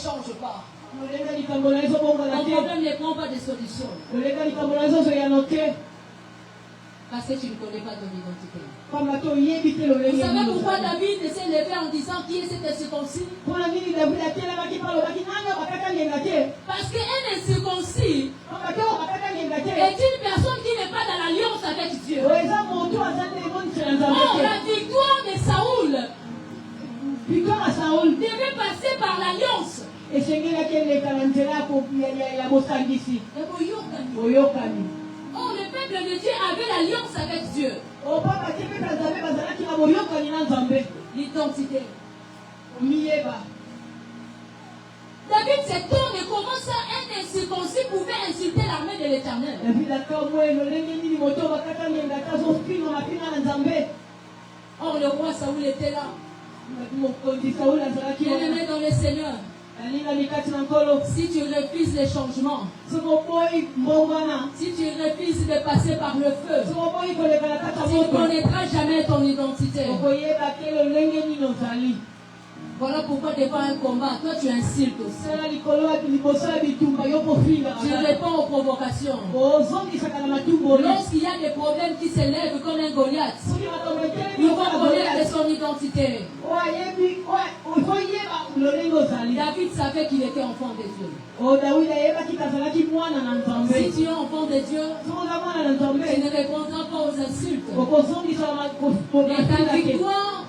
change pas. Ton problème ne prend pas de solution. Parce que tu ne connais pas ton identité. Vous savez pourquoi David s'est levé en disant qui est cet incirconcis? Parce qu'un incirconcis est une personne qui n'est pas dans l'alliance avec Dieu. Or, la victoire de Saoul devait passer par l'alliance. Oh, le peuple de Dieu avait l'alliance avec Dieu. L'identité. David s'est tourné comment ça un incirconcis pouvait insulter l'armée de l'Éternel. Or, le roi Saoul était là. Bien-aimé dans le Seigneur. Si tu refuses les changements, si tu refuses de passer par le feu, tu ne connaîtras jamais ton identité. Voilà pourquoi devant un combat, toi tu insultes aussi. Tu réponds aux provocations. Lorsqu'il y a des problèmes qui s'élèvent comme un Goliath, il faut connaître son identité. David savait qu'il était enfant de Dieu. Si tu es enfant de Dieu, tu ne répondras pas aux insultes. Mais ta victoire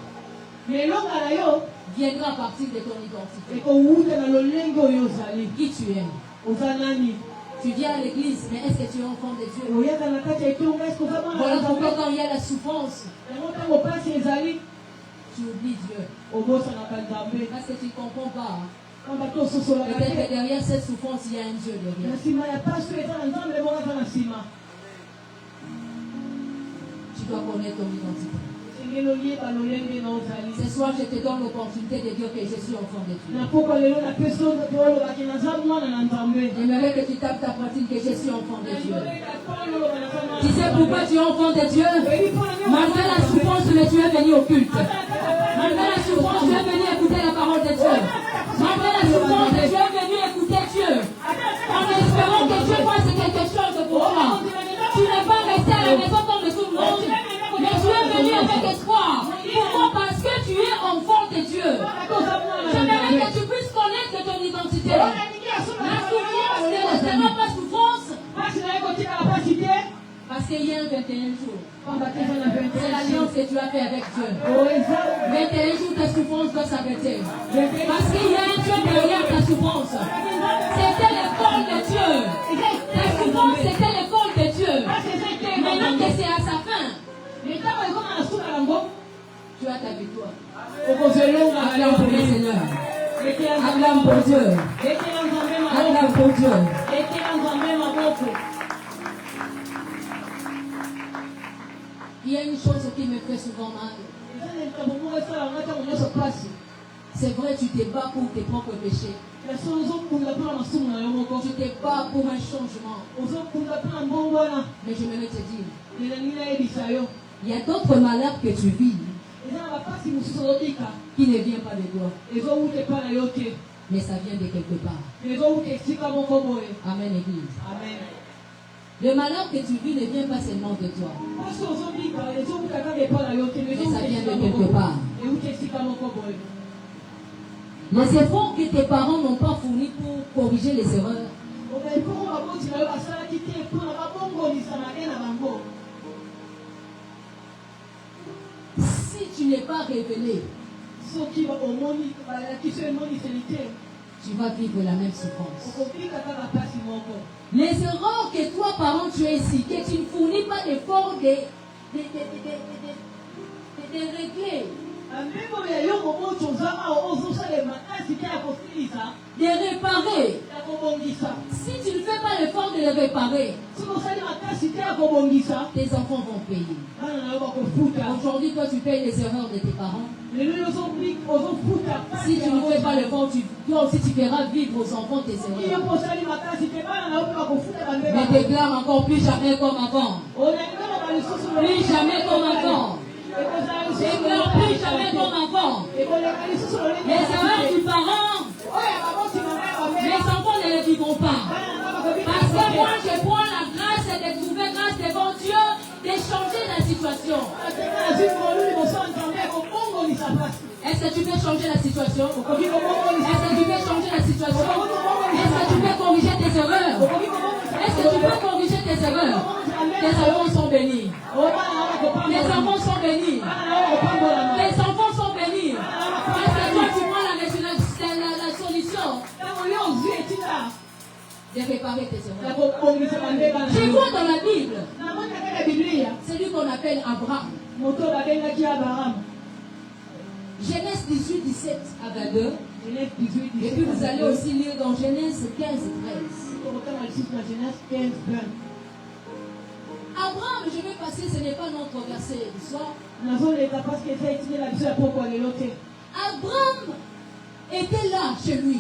viendra à partir de ton identité. Qui tu es? Tu viens à l'église, mais est-ce que tu es enfant de Dieu? Voilà pourquoi quand il y a la souffrance, tu oublies Dieu. Parce que tu ne comprends pas. Peut-être que derrière cette souffrance, il y a un Dieu derrière. Tu dois connaître ton identité. Ce soir, je te donne l'opportunité de dire que je suis enfant de Dieu. J'aimerais que tu tapes ta poitrine que je suis enfant de Dieu. Tu sais pourquoi tu es enfant de Dieu? Malgré la souffrance, mais tu es venu au culte. Malgré la souffrance, tu es venu écouter la parole de Dieu. Malgré la souffrance, tu es venu écouter Dieu. En espérant que Dieu fasse quelque chose pour toi. Tu n'es pas resté à la maison comme tout le monde. Mais tu es venu avec espoir. Pourquoi? Parce que tu es enfant de Dieu. J'aimerais que tu puisses connaître ton identité. La souffrance ne restera pas souffrance. Parce qu'il y a un 21 jours. C'est l'alliance que tu as fait avec Dieu. 21 jours, ta souffrance doit s'arrêter. Parce qu'il y a un Dieu derrière ta souffrance. C'était l'école de Dieu. Ta souffrance, c'était l'école de Dieu. Maintenant que c'est à sa fin, tu as ta victoire. Acclame pour le Seigneur. Acclame pour Dieu. Acclame pour Dieu. Il y a une chose qui me fait souvent mal. C'est vrai, tu te bats pour tes propres péchés. Tu te bats pour un changement. Mais je vais te dire, il y a d'autres malheurs que tu vis qui ne viennent pas de toi. Mais ça vient de quelque part. Amen, Église. Amen. Le malheur que tu vis ne vient pas seulement de toi. Mais ça vient de quelque part. Les efforts que tes parents n'ont pas fournis pour corriger les erreurs, si tu n'es pas révélé, tu vas vivre la même souffrance. Les erreurs que toi, parent, tu es ici, que tu ne fournis pas d'efforts de régler, de réparer. Si tu ne fais pas l'effort de les réparer, tes enfants vont payer. Aujourd'hui, toi, tu payes les erreurs de tes parents. Si tu ne fais pas l'effort, toi aussi tu feras vivre aux enfants tes erreurs. Mais déclare encore plus jamais comme avant. Plus jamais comme avant. Déclare plus jamais comme avant. Les erreurs du parent peux changer la situation? Est-ce que tu peux changer la situation? Est-ce que tu peux corriger tes erreurs? Est-ce que tu peux corriger tes erreurs? Tes enfants sont bénis. Les enfants sont bénis. Les enfants sont bénis. Parce que toi, tu prends la solution de réparer tes erreurs. Tu vois dans la Bible, celui qu'on appelle Abraham. Genèse 18, 17 à 22. Et puis vous allez aussi lire dans Genèse 15, 13. Abraham, je vais passer, ce n'est pas notre verset du soir. Abraham était là chez lui.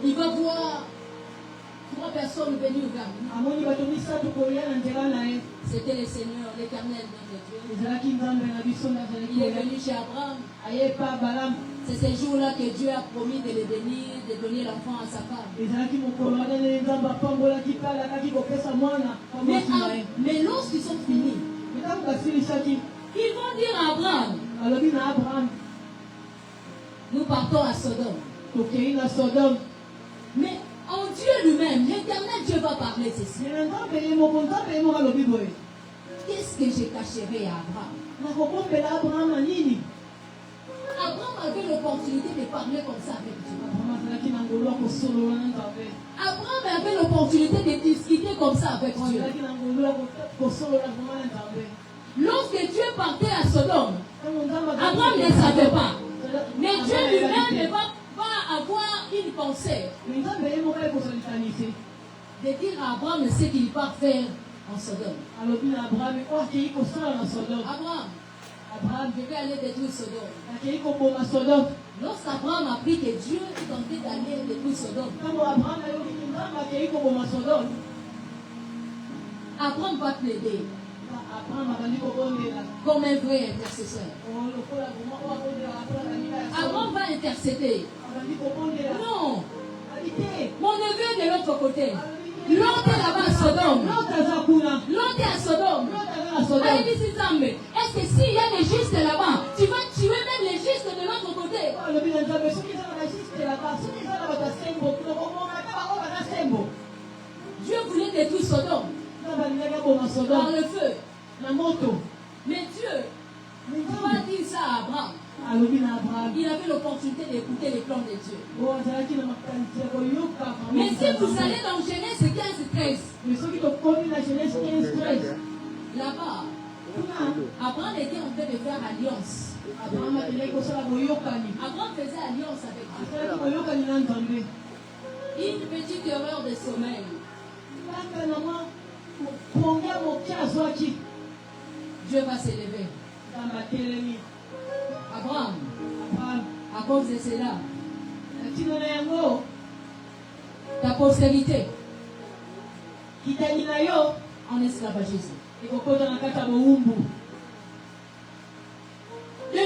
Il va voir 3 personnes venues vers lui. C'était le Seigneur, l'Éternel, notre Dieu. Il est venu chez Abraham. C'est ce jour-là que Dieu a promis de le bénir, de donner l'enfant à sa femme. Mais lorsqu'ils sont finis, ils vont dire à Abraham, nous partons à Sodome. Mais en Dieu lui-même, l'Éternel Dieu va parler ceci. Qu'est-ce que je cacherai à Abraham? Abraham avait l'opportunité de parler comme ça avec Dieu. Abraham avait l'opportunité de discuter comme ça avec Dieu. Lorsque Dieu partait à Sodome, Abraham ne savait pas. Mais Dieu lui-même ne va pas avoir une pensée de dire à Abraham ce qu'il va faire en Sodome. Abraham, je vais aller détruire Sodome. Lorsqu'Abraham a appris que Dieu tentait d'aller détruire Sodome, Abraham va plaider comme un vrai intercesseur. Abraham va intercéder. Non, mon neveu est de l'autre côté. L'autre est là-bas à Sodome. L'autre est à Sodome. Est-ce que s'il y a des justes là-bas, tu vas tuer même les justes de l'autre côté? Dieu voulait détruire Sodome par le feu. Mais Dieu va dire ça à Abraham. Il avait l'opportunité d'écouter les plans de Dieu. Mais si vous allez dans Genèse 15, 13, là-bas, Abraham était en train de faire alliance. Abraham faisait alliance avec Dieu. Une petite erreur de sommeil. Dieu va s'élever. Abraham, à cause de cela, ta postérité en esclavagisme. De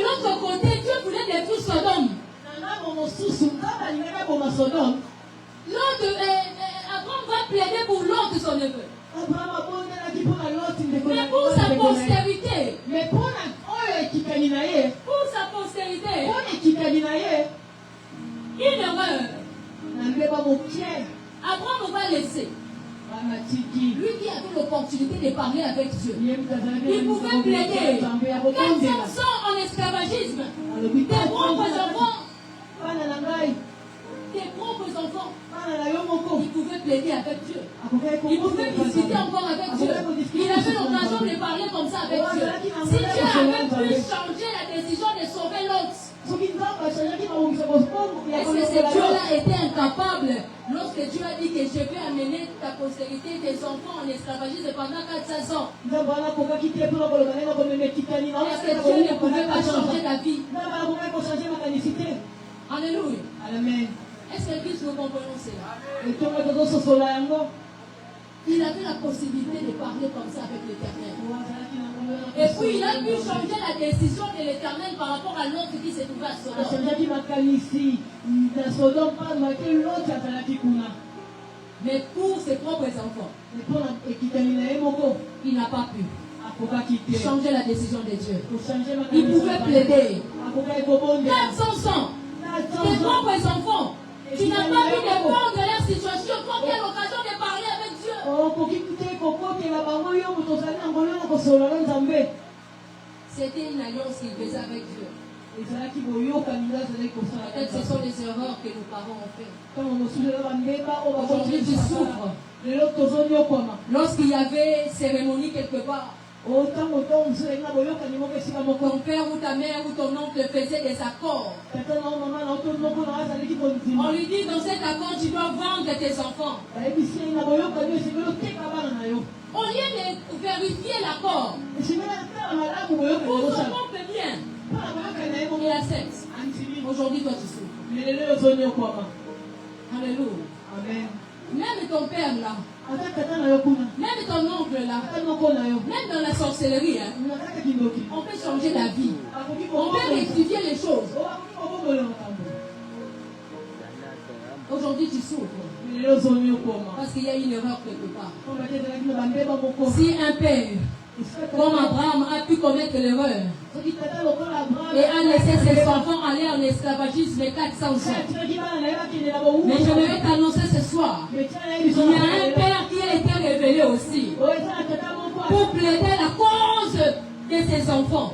l'autre côté, Dieu voulait détruire Sodome. L'autre, Abraham va plaider pour l'autre son neveu. Mais pour sa postérité, pour sa postérité, une erreur, Abraham va laisser. Lui qui avait l'opportunité de parler avec Dieu, il pouvait plaider. Quand ils sont en esclavagisme, tes propres enfants, il pouvait plaider avec Dieu. Il pouvait discuter encore avec Dieu. Il avait l'occasion de parler comme ça avec Dieu. Si Dieu avait pu changer la décision de sauver l'autre, est-ce que ce Dieu-là était incapable lorsque Dieu a dit que je vais amener ta postérité, tes enfants en esclavagisme pendant 400 ans? Est-ce que Dieu ne pouvait pas changer la vie? Alléluia. Amen. Est-ce que nous comprenons cela? Il avait la possibilité de parler comme ça avec l'Éternel. Et puis il a pu changer la décision de l'Éternel par rapport à l'autre qui se trouvait à Sodome. Mais pour ses propres enfants, il n'a pas pu. changer la décision de Dieu. Il pouvait plaider. 400 ans. Tes propres enfants. Tu n'as pas pu dépendre de leur situation. Quand il y a l'occasion de parler avec Dieu. C'était une alliance qu'il faisait avec Dieu. Peut-être ce sont les erreurs que nos parents ont fait. Aujourd'hui, tu souffres. Lorsqu'il y avait cérémonie quelque part, ton père ou ta mère ou ton oncle faisait des accords. On lui dit dans cet accord, tu dois vendre tes enfants. Au lieu de vérifier l'accord, pour son propre bien, il accepte. Aujourd'hui, toi, tu souffres. Alléluia. Amen. Même ton père là, même ton oncle là, même dans la sorcellerie, hein, on peut changer la vie. On peut rectifier les choses. Aujourd'hui, tu souffres. Parce qu'il y a une erreur quelque part. Si un père, comme Abraham, a pu commettre l'erreur et a laissé ses enfants aller en esclavagisme 400 ans. Mais je vais t'annoncer ce soir, il y a un père qui a été révélé aussi pour plaider la cause de ses enfants.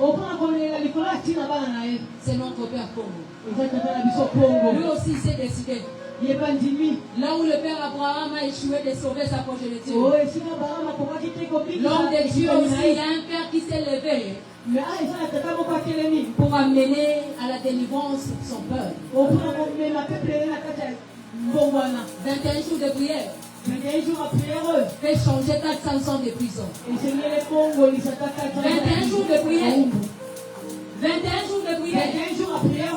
C'est notre père Congo. Lui aussi s'est décidé. Là où le père Abraham a échoué de sauver sa progéniture. L'homme de Dieu aussi, il y a un père qui s'est levé pour amener à la délivrance son peuple. 21 jours de prière. 21 jours à prière. Fait changer 400 ans de prison. 21 jours de prière. 21 jours de prière.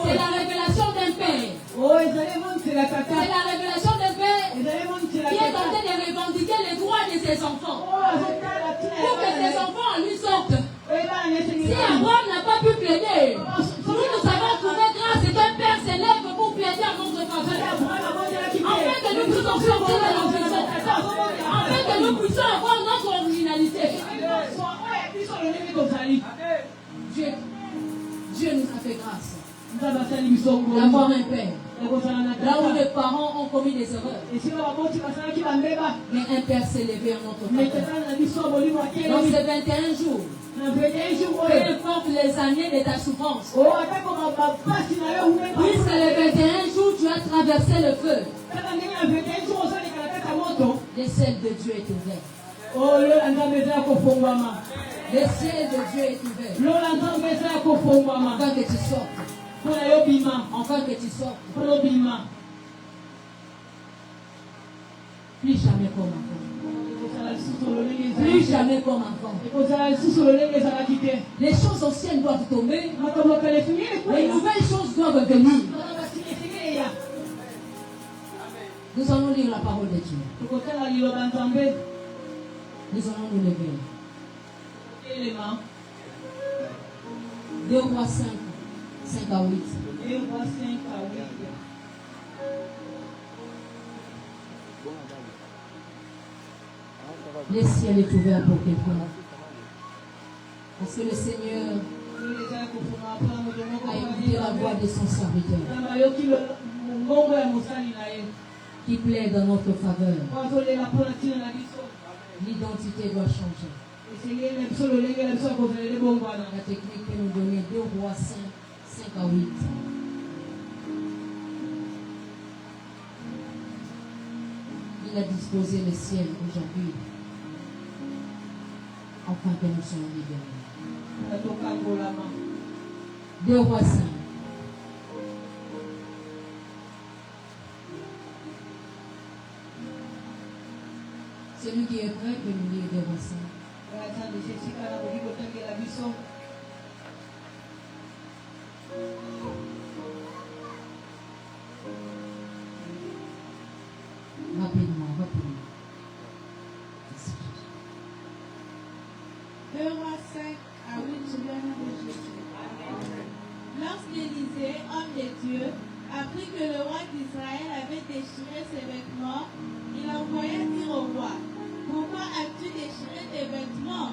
C'est la révélation d'un père. C'est la révélation d'un père qui est en train de revendiquer les droits de ses enfants. Pour que ses enfants lui sortent. Si Abraham n'a pas pu plaider, nous avons trouvé grâce qu'un père s'élève pour plaider à notre faveur. Afin que nous puissions sortir de la prison. Afin que nous puissions avoir notre originalité. Dieu nous a fait grâce d'avoir un père. Là où les parents ont commis des erreurs, mais un père s'est levé en notre faveur. Donc c'est 21 jours. Peu importe les années de ta souffrance. Puisque les 21 jours, tu as traversé le feu. Le ciel de Dieu est ouvert. Le ciel de Dieu est ouvert. Afin que tu sortes. Afin que tu sortes. Plus jamais comme enfant. Plus jamais comme enfant. Les choses anciennes doivent tomber. Les nouvelles choses doivent venir. Nous allons lire la parole de Dieu. Nous allons nous lever. 2 Rois 5, 5 à 8. 2 Rois 5 à 8. Le ciel est ouvert pour quelqu'un. Parce que le Seigneur a écouté la voix de son serviteur qui plaide dans notre faveur. L'identité doit changer. La technique peut nous donner 2 Rois 5, 5 à 8. Il a disposé le ciel aujourd'hui afin que nous soyons libérés. 2 Rois 5. Celui qui est prêt peut nous lire 2 Rois 5. Rapidement. 2 Rois 5 à 8, sous le nom de Jésus. Lorsqu'Élisée, homme de Dieu, apprit que le roi d'Israël avait déchiré ses vêtements, il envoya dire au roi: pourquoi as-tu déchiré tes vêtements?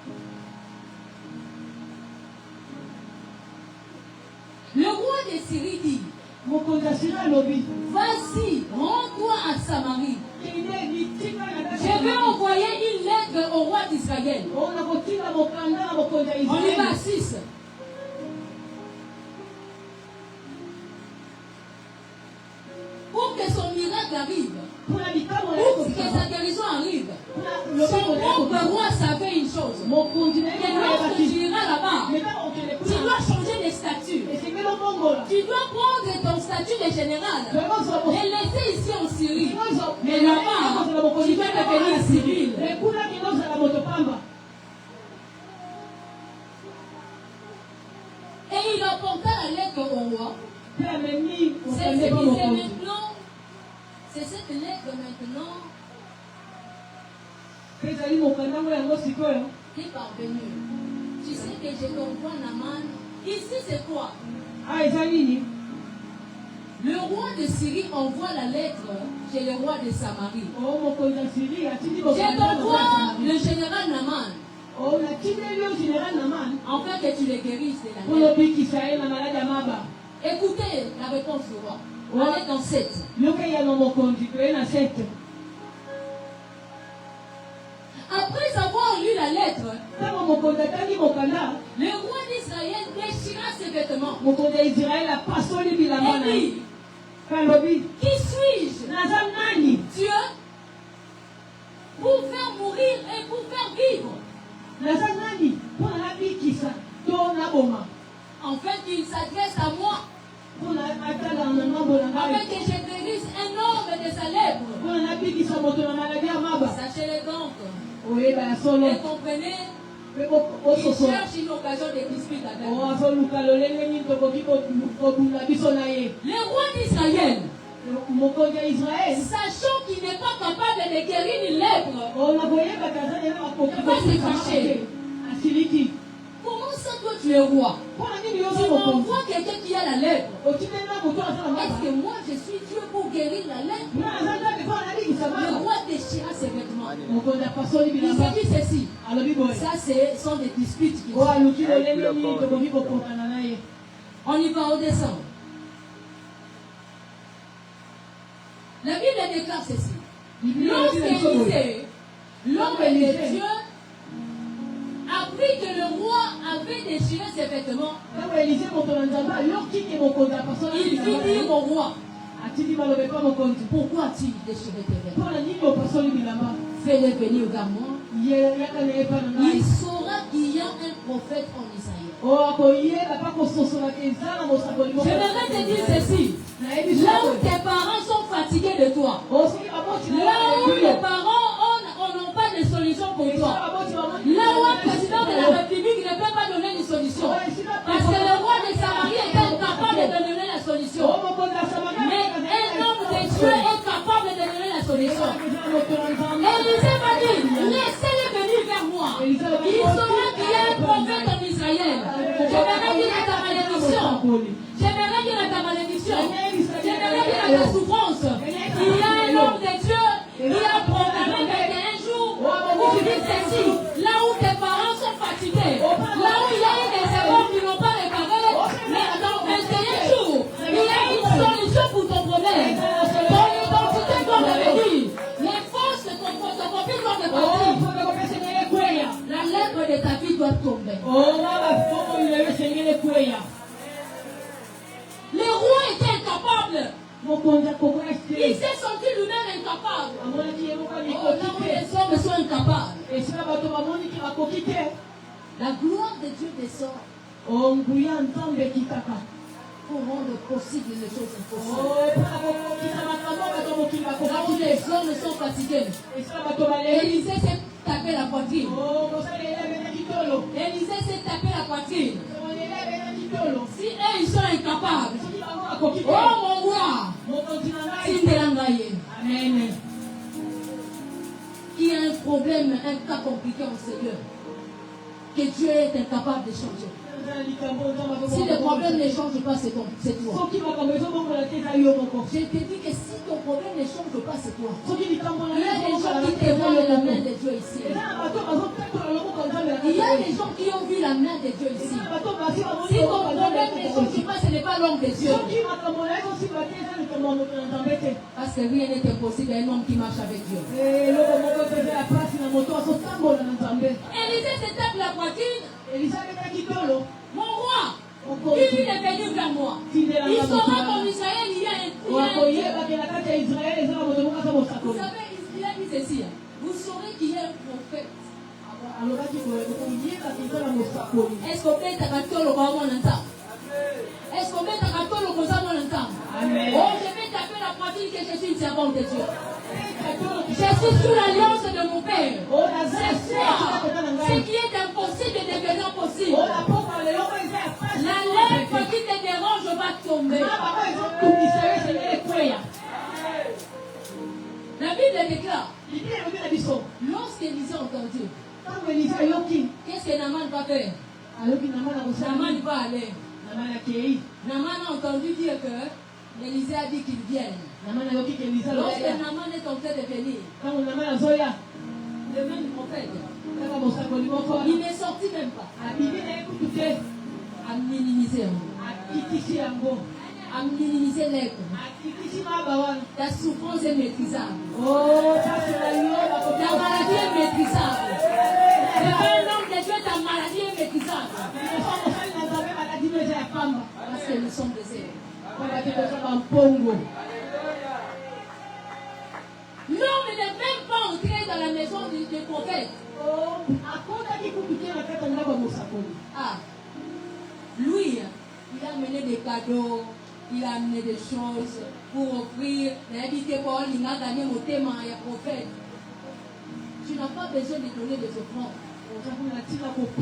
de Syrie dit, mokonzi asira lobi vas-y, rends-toi à Samarie. kende litika na Je vais envoyer une lettre au roi d'Israël. ona kotika mokanda na mokonzi ya On y va à Israël 6. Pour que son miracle arrive, kuna likambo na pour que yeko sa guérison arrive, kuna son lobiko na propre yeko roi savait une chose. mokonzi na Que yeko na lorsque tu yebaki iras là-bas, meta okele tu kuna dois changer de statut. esengeli obongola Tu dois prendre ton statut de général et laisser ici en Syrie. Mais là-bas, tu vas devenir civil. ekuna kinozala moto pamba Et il apporta la lettre au roi. mpe amemi C'est ce mokande qui pa c'est mokonzi maintenant. C'est cette lettre maintenant mpe ezali mokanda ngo yango sikoyo qui est parvenue. Tu sais que je t'envoie Naaman. Ici, c'est quoi? ah eza nini Le roi de Syrie envoie la lettre chez le roi de Samarie. o mokonzi ya Syrie atindi Je mokanda t'envoie le général Naaman o natindeli yo général Naman afin que tu le guérisses de la mpo lettre. lobikisa ye na maladi ya maba Écoutez la réponse du roi. Allez dans 7. yoka eyano mokonzi toye na 7 Après avoir lu la lettre, ntango mokonzi atangi mokanda le roi d'Israël déchira ses vêtements mokonzi ya Israele apasoli bilamba na et ye dit, mpe alobi qui suis-je, naza nani Dieu, pour faire mourir et pour faire vivre? naza nani mpo na nabikisa to naboma En fait, il s'adresse à moi mpo na atala na mambo na afin ngai que je guérisse un homme de sa lèpre. mpo na nabikisa moto na maladi ya maba Sachez-le donc, oyeba ya solo et comprenez, mpe il ososola cherche une occasion de dispute avec o moi. azoluka lolenge nini tokoki kobunda biso na ye Le roi d'Israël, mokonzi ya Israele sachant qu'il n'est pas capable de guérir une lèpre, ona koyeba tanzania na bakoki Va se cacher. asiliki comment ça toi tu es roi? mpo na nini yo Tu na mokonzi m'envoies quelqu'un qui a la lèpre. otindela moto aza na Est-ce maba que moi je suis Dieu pour guérir la lèpre? mpo aza nzambe mpo anabikisa Le maba roi déchira ses vêtements. mokonzi apasoli Il bilamba se dit ceci. alobi boye Ça, sont des disputes qui o aluki lolenge nini tokoki kokotana na ye On y va, on descend. La Bible déclare ceci. Lorsque Élisée, l'homme de Dieu, apprit que le roi avait déchiré ses vêtements, ntango elize moto na nzambe ayoki ke mokonzi apasoli il fit dire au roi, atindi balobe mpa mokonzi pourquoi as-tu déchiré tes vêtements? mpo na nini opasoli bilamba Fais-le venir vers moi. yaka na ye mpa na ngai Il saura qu'il y a un prophète en Israël. o akoyeba mpa kososolaka eza na mosakoli moko J'aimerais te dire ceci. nayebi so Là où tes parents sont fatigués de toi, osoki baboti là où les parents n'ont pas de solution pour toi, là où un président de la République ne peut pas donner une solution, parce que le roi de Samarie est incapable de donner la solution, mais un homme de Dieu est capable de donner la solution. Élisée va dire, laissez-le venir vers moi. Il saura qu'il y a un prophète en Israël. J'aimerais dire à ta malédiction. J'aimerais dire à ta malédiction. J'aimerais dire à ta souffrance. Il y a un homme de Dieu qui a programmé un jour pour dire ceci. Là où tes parents sont fatigués, là où il y a eu des erreurs qui n'ont pas réparé, mais dans 21 jours, il y a une solution pour ton problème. Ton identité doit revenir. Les forces de ton photocopie doivent repartir. La lèvre de ta vie doit tomber. Le roi était incapable. Il s'est senti lui-même incapable. Oh, là où les hommes sont incapables. La gloire de Dieu descend pour rendre possible les choses impossibles. Là où les hommes sont fatigués. Élisée s'est tapé la poitrine. Élisée s'est tapé la poitrine. Si eux ils sont incapables, oh mon roi, Amen. il y a un problème, un cas compliqué en Seigneur, que Dieu est incapable de changer. Si le problème ne change pas, c'est toi. Je te dis que si ton problème ne change pas, c'est toi. Il y a des gens qui témoignent de la main de Dieu ici. Il y a des gens qui ont vu la main de Dieu ici. Si ton problème ne change pas, ce n'est pas l'homme de Dieu. soki makambo na ye kosimba te eza likambo ya moto na nzambe te. Parce que rien n'est impossible à un homme qui marche avec Dieu. eloko moko te eza ya pasi na moto azotambola na nzambe. Élisée se tape la poitrine. elisa abetaki tolo. Mon roi, il est venu vers moi. Il saura qu'en Israël, il y a un... wakoyebake na kati ya israele ezaka moto moko aza Vous mosakoli. savez, il a dit ceci. Vous saurez qu'il y a un prophète. alobaki koyebaki eza na mosakoli. Est-ce qu'on met ta tolo comme on entend? Est-ce qu'on met ta tolo comme ça on entend? Amen. Oh, je vais taper la poitrine que je suis une servante de Dieu. Je suis sous l'alliance de mon Père. C'est quoi? Ce qui est impossible est devenant possible. La lèvre qui te dérange va tomber. La Bible déclare, lorsqu'Élisée a entendu, qu'est-ce que Naaman va faire? Naaman va aller. Naaman a entendu dire que Élisée a dit qu'il vienne. Lorsque Naaman est en train de venir, le même prophète, il n'est sorti même pas à minimiser. À minimiser l'être. Ta souffrance est maîtrisable. Ta maladie est maîtrisable. Un homme de Dieu, ta maladie est maîtrisable. Parce que nous sommes des élèves. L'homme n'est même pas entré dans la maison du prophète. Ah, lui, il a amené des cadeaux, il a amené des choses pour offrir. Il a dit que il a gagné mon thème et prophète. Tu n'as pas besoin de donner des offrandes.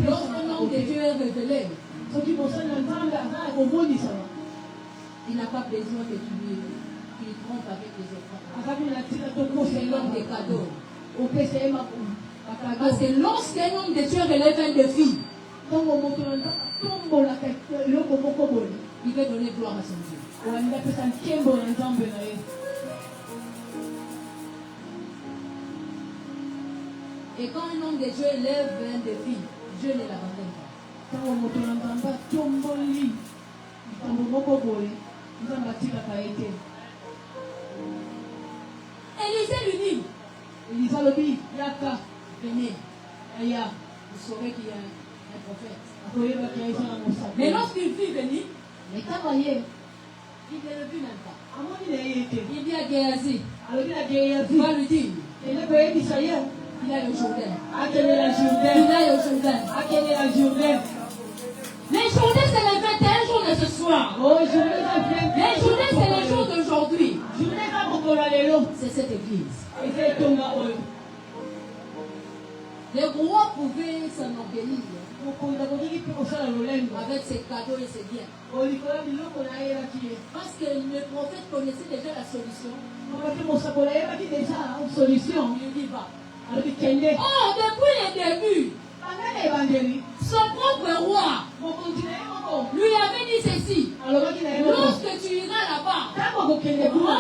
Lorsqu'un homme de Dieu est révélé, il n'a pas besoin de qu'il trompe avec les offrandes. C'est l'homme des cadeaux. Parce que lorsqu'un homme de Dieu relève un défi, il veut donner gloire à son Dieu. Et quand un homme de Dieu élève un défi, Dieu ne l'abandonne pas. Élisée lui dit, venez, vous saurez qu'il y a un prophète. Mais lorsqu'il vit venir, il ne le vit même pas. Il dit à Géasi, va lui dire, il a le Jourdain. Il a le Jourdain. Les journées, c'est le 21 jours de ce soir. Les journées, c'est le jour d'aujourd'hui. C'est cette église. Les rois pouvaient s'enorgueillir avec ses cadeaux et ses biens. Parce que le prophète connaissait déjà la solution. Il dit va. Oh, depuis le début, son propre roi lui avait dit ceci. Lorsque tu iras là-bas, rends-toi.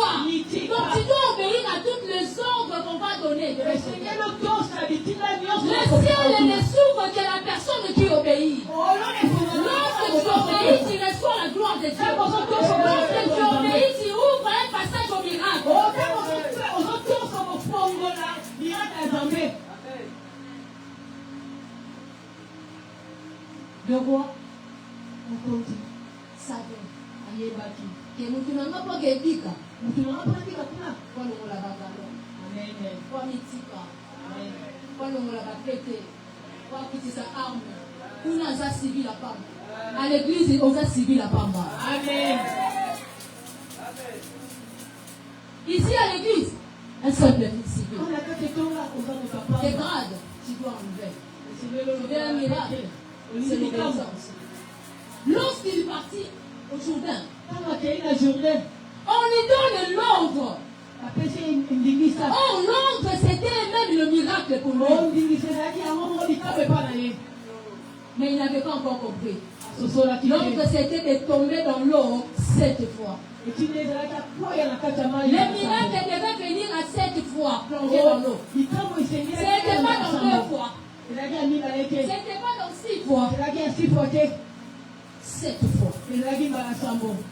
Donc tu dois obéir à toutes les ordres qu'on va donner. Le ciel ne s'ouvre que la personne qui obéit. Lorsque tu obéis, tu reçois la gloire de Dieu. Lorsque tu obéis, tu ouvres un passage au miracle. Le roi savait que nous n'avons pas guédika. Kwa longola bagalo. Kwa mitika. Kwa longola bakete. Kwa kitisa arme. Kuna za civil à Pamba. À l'église, on a civil à Pamba. Amen. Ici à l'église, un simple civil. Tes grades, tu dois enlever. C'est un miracle. C'est l'obéissance. Lorsqu'il est parti au Jourdain, on lui donne l'ordre. Oh, l'ordre, c'était même le miracle pour lui. Mais il n'avait pas encore compris. L'ordre, c'était de tomber dans l'eau 7 fois. Le miracle devait venir à 7 fois, plonger dans l'eau. C'était pas dans 2 fois. C'était pas dans 6 fois. 7 fois.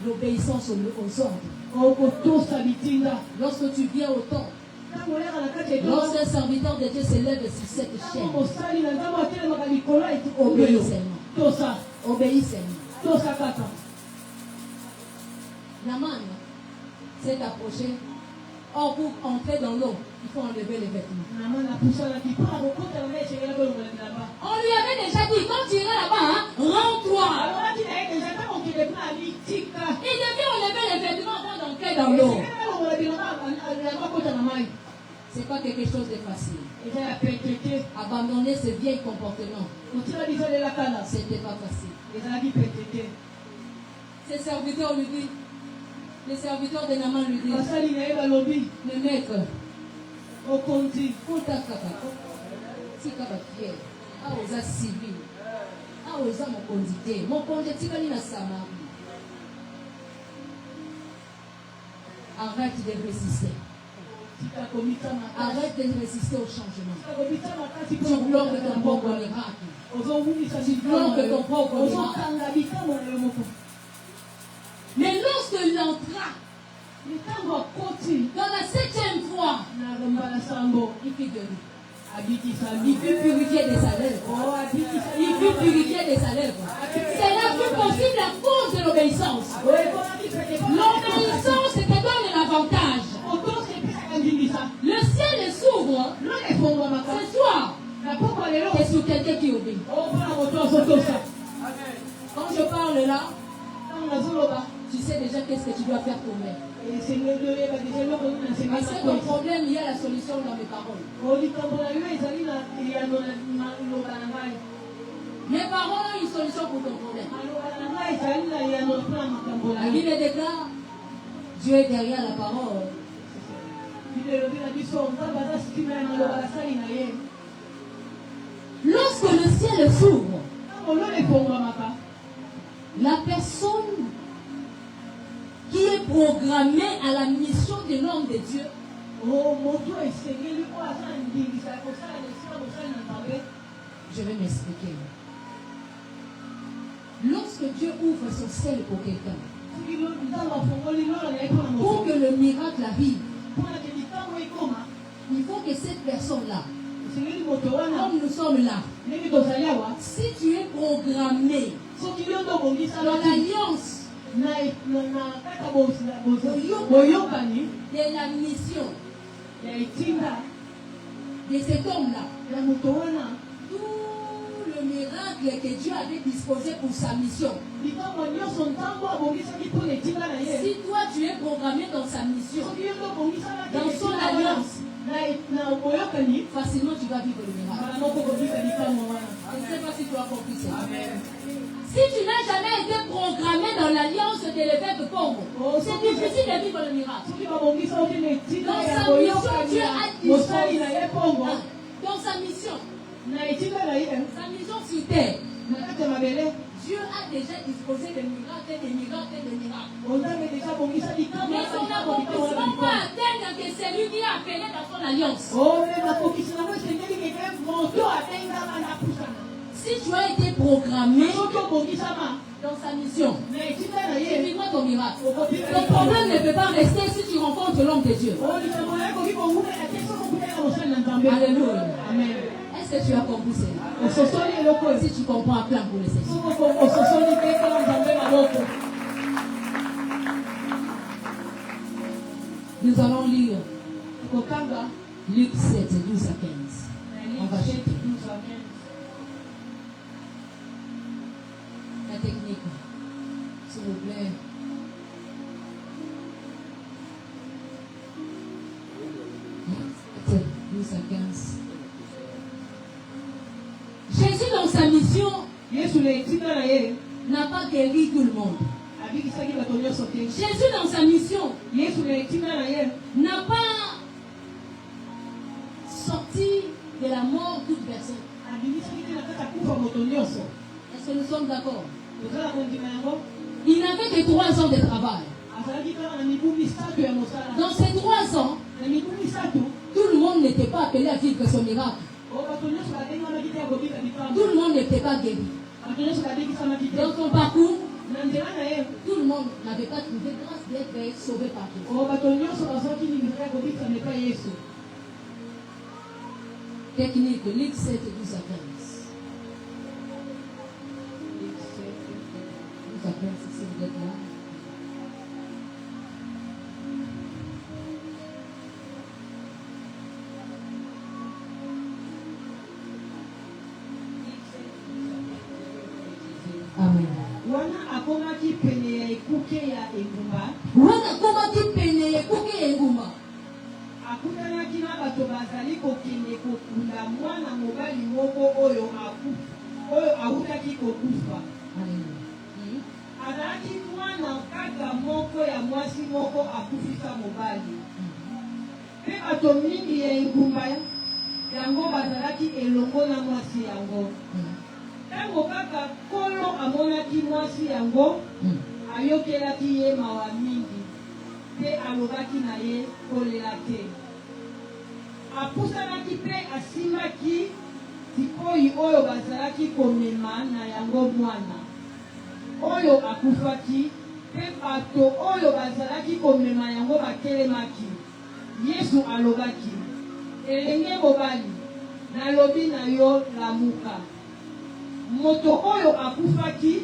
L'obéissance aux ordres. Lorsque tu viens au temple, lorsqu'un serviteur de Dieu se lève sur cette chaîne, obéis seulement. Obéis seulement. Naman s'est approché. Or, pour entrer dans l'eau, il faut enlever les vêtements. On lui avait déjà dit, quand tu iras là-bas, hein, rends-toi. Il devait enlever les vêtements avant d'entrer dans l'eau. C'est pas quelque chose de facile. Abandonner ce vieil comportement, c'était pas facile. Ses serviteurs lui disent, les serviteurs de Naman lui disent, le maître, au conti, pour ta capa, si capa fier, à aux civils, à aux âmes condité, mon congé, si calina sama. Arrête de résister. Arrête de résister au changement. Tu bloques ton propre miracle. Tu bloques ton propre miracle. Mais lorsque il entra dans la 7e fois, il fit de lui. Il fut purifié de sa lèvre. Il fut purifié de sa lèvre. Cela fut possible à cause de l'obéissance. L'obéissance te donne l'avantage. Le ciel s'ouvre ce soir. C'est sur quelqu'un qui obéit. Quand je parle là, tu sais déjà qu'est-ce que tu dois faire pour moi. Parce que ton problème, il y a la solution dans mes paroles. Mes paroles ont une solution pour ton problème. La Bible déclare, Dieu est derrière la parole. Lorsque le ciel s'ouvre, la personne qui est programmée à la mission de l'homme de Dieu, je vais m'expliquer. Lorsque Dieu ouvre son ciel pour quelqu'un, pour que le miracle arrive, il faut que cette personne-là, comme nous sommes là, si tu es programmé dans l'alliance de la mission de cet homme-là, tout le miracle que Dieu avait disposé pour sa mission, si toi tu es programmé dans sa mission, dans son alliance, facilement tu vas vivre le miracle. Je ne sais pas si tu as compris ça. Si tu n'as jamais été programmé dans l'alliance de l'évêque Congo, c'est difficile de vivre le miracle. Dans sa mission, Dieu a disposé. Dans sa mission sur terre, Dieu a déjà disposé des miracles, des miracles, des miracles. Mais son accomplissement va atteindre que celui qui a appelé dans son alliance. Si tu as été programmé dans sa mission, tu vivras ton miracle. Ton problème ne peut pas rester si tu rencontres l'homme de Dieu. Alléluia. Amen. Est-ce que tu as compris cela? Si tu comprends un plan pour le Seigneur. Nous allons lire Luc 7, 12 à 15. On va jeter. La technique, s'il vous plaît. Luc 12 à 15. Jésus dans sa mission n'a pas guéri tout le monde. Jésus dans sa mission n'a pas sorti de la mort toute personne. Est-ce que nous sommes d'accord? Il n'avait que 3 ans de travail. Dans ces 3 ans, tout le monde n'était pas appelé à vivre son miracle. Tout le monde n'était pas guéri. Dans son parcours, n'avaient pas trouvé grâce d'être sauvés par Jésus. Oh, bato nyonso bazwaki libika kobikisa me epai Yesu. Technique, Luc 7, 12 à 15. 12 à 15, si vous êtes là. Amen. Wana akomaki pene ya ekuke ya engumba. Wana akomaki pene ya ekuke ya engumba. Akutanaki na bato bazali kokende kokunda mwana mobali moko oyo awutaki kokufa. Azalaki mwana kaka moko ya mwasi moko akufisa mobali. Mpe bato mingi ya engumba yango bazalaki elongo na mwasi yango. Tango kaka kolo amonaki mwasi yango, ayokelaki ye mawa mingi, pe alobaki na ye kolela te. Apusanaki pe asimaki sikoyi oyo bazalaki komema na yango mwana oyo akufaki, pe bato oyo bazalaki komema yango batelemaki. Yesu alobaki, elenge mobali, nalobi na yo lamuka. Moto oyo akufaki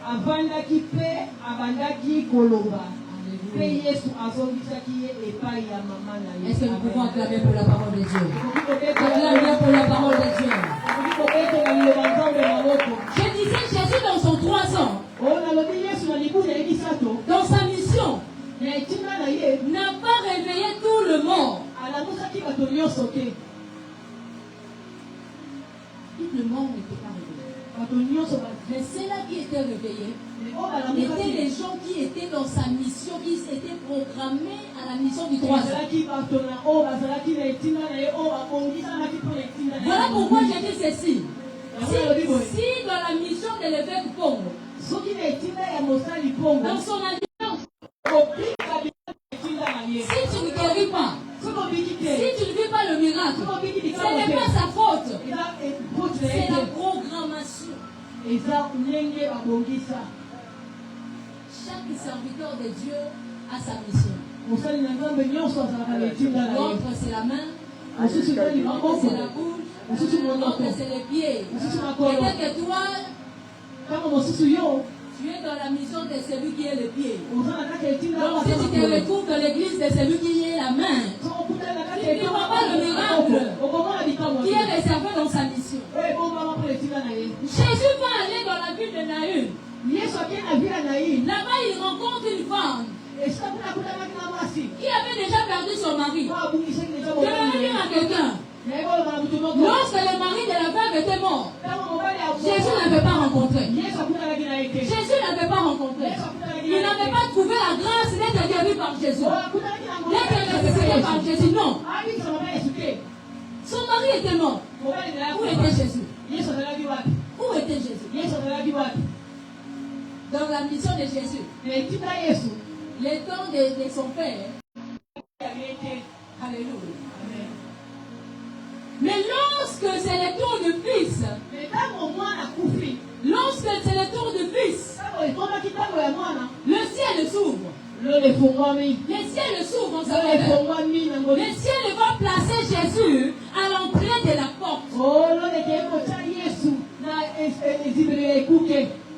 avandaki pe abandaki koloba. Pe Yesu azongisaki ye epai ya mama na ye. Est-ce que nous pouvons acclamer pour la parole de Dieu? Acclamer pour la parole de Dieu. Je disais Jésus dans son 3 ans, dans sa mission, n'a pas réveillé tout le monde. Tout le monde n'était pas réveillé. Mais ceux-là qui étaient réveillés étaient les gens qui étaient dans sa mission, qui étaient programmés à la mission du 3 ans. Voilà pourquoi j'ai dit ceci. Si dans la mission de l'évêque Pongo, dans son alliance, si tu ne guéris pas, si tu ne vis pas le miracle, ce n'est pas sa faute. C'est la programmation. Chaque serviteur de Dieu a sa mission. L'autre c'est la main, l'autre c'est la bouche, l'autre c'est les pieds. Peut-être que toi, tu es dans la mission de celui qui est le pied. Donc si tu te retrouves dans l'église de celui qui est la main, tu ne vois pas le miracle qui est réservé dans sa mission. Jésus va aller dans la ville de Naïm. Là-bas, il rencontre une femme qui avait déjà perdu son mari. Je vais dire à quelqu'un, lorsque le mari de la femme était mort, Jésus n'avait pas rencontré. Jésus n'avait pas rencontré. Il n'avait pas trouvé la grâce d'être guéri par Jésus. D'être ressuscité par Jésus, non. Son mari était mort. Où était Jésus? Où était Jésus? Dans la mission de Jésus, les temps de son père. Alléluia. Mais lorsque c'est le tour du Fils, lorsque c'est le tour du Fils, le ciel s'ouvre. Le ciel s'ouvre en sa faveur. Le ciel va placer Jésus à l'entrée de la porte.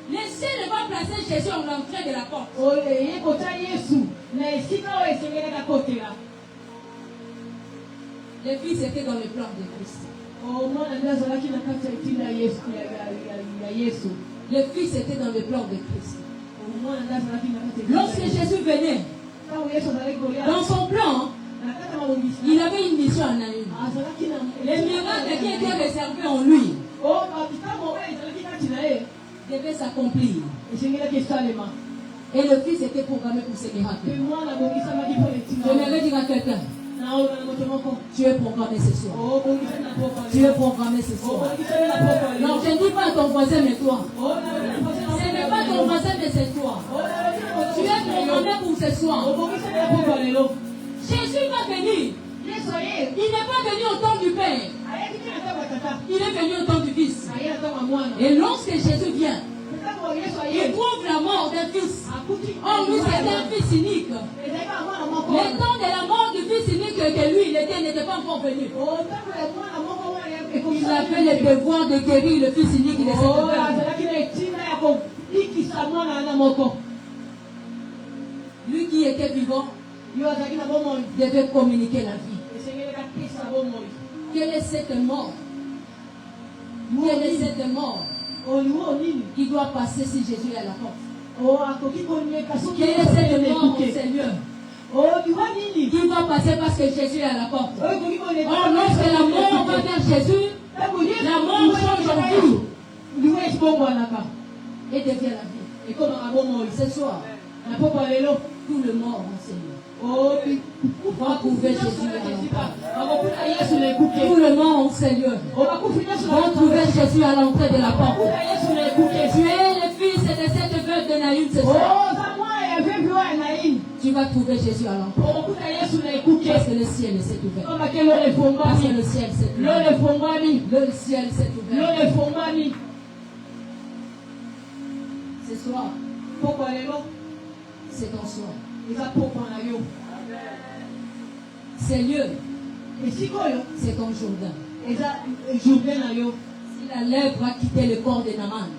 Le ciel va placer Jésus à l'entrée de la porte. Le Fils était dans le plan de Christ. Le Fils était dans le plan de Christ. Lorsque Jésus venait, dans son plan, il avait une mission en Naïm. Les miracles qui étaient réservés en lui devaient s'accomplir. Et le Fils était programmé pour ces miracles. J'aimerais dire à quelqu'un, tu es programmé ce soir. Tu es programmé ce soir. Non, je ne dis pas à ton voisin, mais toi. Ce n'est pas ton voisin, mais c'est toi. Tu es programmé pour ce soir. Jésus va venir. Il n'est pas venu au temps du Père. Il est venu au temps du Fils. Et lorsque Jésus vient, il trouve la mort mort d'un fils. Oh, lui, c'était un fils unique. Le temps de la mort du fils unique que lui, il était, n'était pas encore venu. Il avait le devoir de guérir le fils unique de cette femme. Lui qui était vivant devait communiquer la vie. Quelle est cette mort? Quelle est cette mort qui doit passer si Jésus est à la porte? Quelle est cette mort, Seigneur, qui doit passer parce que Jésus est à la porte? Oh, lorsque la mort va vers Jésus, la mort change en vie et devient la vie. Ce soir, tout le mort, Seigneur, va trouver Jésus à l'entrée. Tout le mort, Seigneur, va trouver Jésus à l'entrée de la porte. Tu es le fils de cette veuve de Naïm ce soir. Tu vas trouver Jésus à l'entrée. Parce que le ciel s'est ouvert. Parce que le ciel s'est ouvert. Le ciel s'est ouvert. Ce soir, c'est ton soir. Seigneur, c'est ton Jourdain. Si la lèvre a quitté le corps de Naman,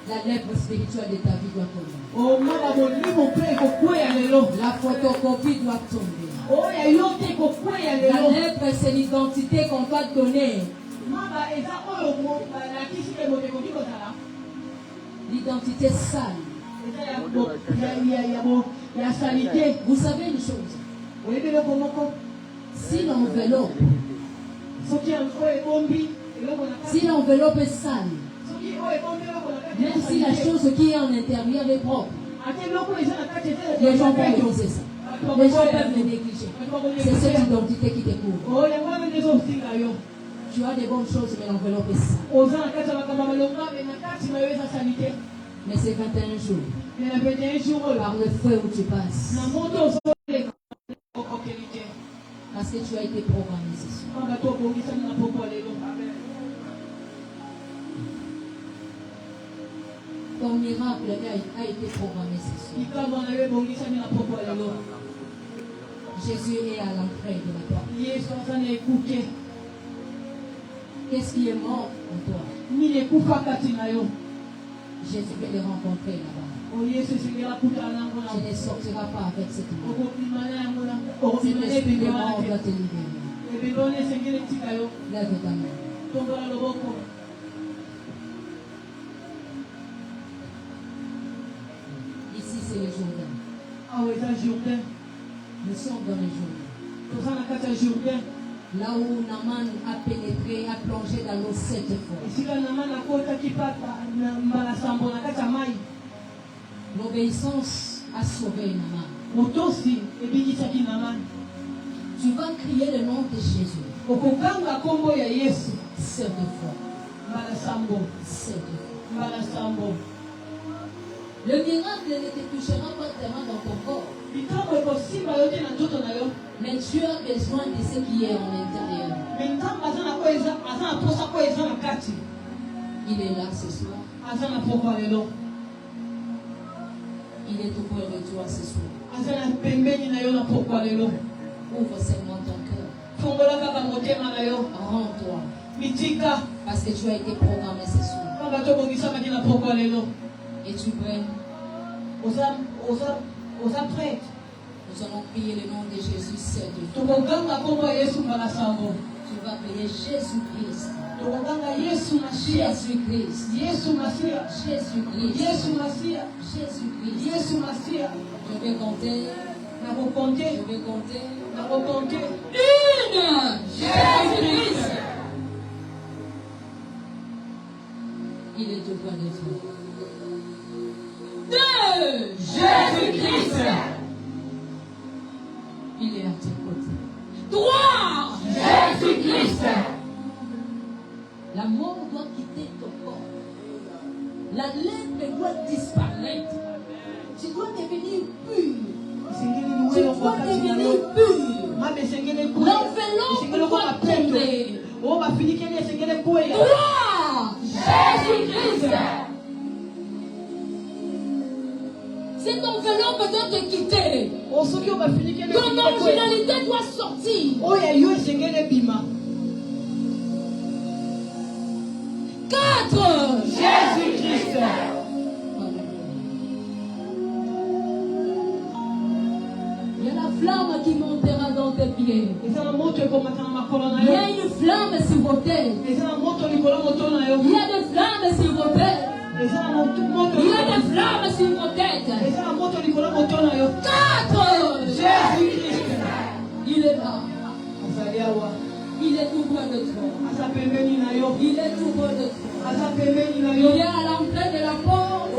la lèvre spirituelle de ta vie doit tomber. La photocopie doit tomber. La lèvre, c'est l'identité qu'on doit donner. L'identité sale. Vous savez une chose. Si l'enveloppe est sale, même si la chose qui est en intérieur est propre, les gens vont utiliser ça. Les gens peuvent le négliger. C'est cette identité qui te couvre. Tu as des bonnes choses, mais l'enveloppe est sale. Mais c'est 21 jours. Par le feu où tu passes. Parce que tu as été programmé ce soir. Ton miracle a été programmé ce soir. Jésus est à l'entrée de la porte. Qu'est-ce qui est mort en toi? Jésus va le rencontrer là-bas. Tu ne sortiras pas avec cette mort. Cet esprit de mort doit te libérer. Lève ta main. Ici c'est le Jourdain. Nous sommes dans le Jourdain. Là où Naman a pénétré, a plongé dans l'eau 7 fois. L'obéissance a sauvé Naman. Tu vas crier le nom de Jésus 7 fois. 7 fois. Le miracle ne te touchera pas tellement dans ton corps. Mais tu as besoin de ce qui est en l'intérieur. Il est là ce soir. Il est auprès de toi ce soir. Ouvre seulement ton cœur. Rends-toi. Parce que tu as été programmé ce soir. Et tu pries. Nous allons prier le nom de Jésus 7 fois. Tu vas prier Jésus-Christ. Jésus-Christ. Jésus-Christ. Je vais compter. Une. Jésus-Christ. Il est auprès de toi. 2. Jésus-Christ. Il est à tes côtés. 3. Jésus-Christ. La mort doit quitter ton corps. La lèpre doit disparaître. Tu dois devenir pur. Tu dois devenir pur. L'enveloppe doit tomber. 3. Jésus-Christ. Cette enveloppe doit te quitter. Ton originalité doit sortir. 4. Jésus-Christ. Il y a la flamme qui montera dans tes pieds. Il y a une flamme sur vos têtes. Il y a des flammes sur vos têtes. Il y a des flammes sur vos têtes. 4. Jésus-Christ. Il est là. Il est tout près de toi. Il est tout près de toi. Il est à l'entrée de la porte.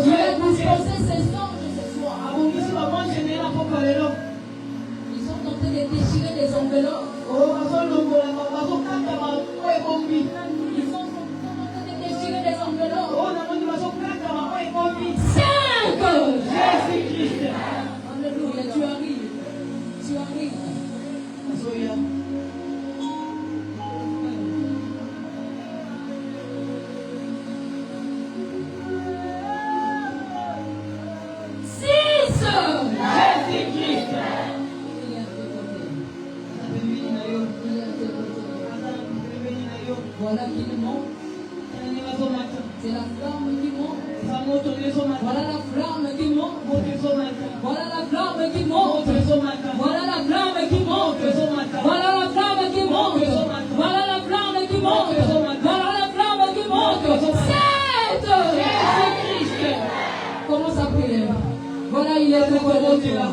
Il est disposé ses anges ce soir. Ils sont en train de déchirer des enveloppes. Ils sont en train de déchirer des enveloppes. 5. Jésus-Christ. Alléluia, tu arrives. Tu arrives. Jésus-Christ. Voilà qui nous monte. C'est la flamme qui monte. Voilà la flamme qui monte. Voilà la flamme qui monte. Voilà la flamme qui monte. Voilà la flamme qui monte. Voilà la flamme qui monte. Voilà la flamme qui monte. 7. Jésus-Christ. Commence à prier. Voilà, il est tout près de toi.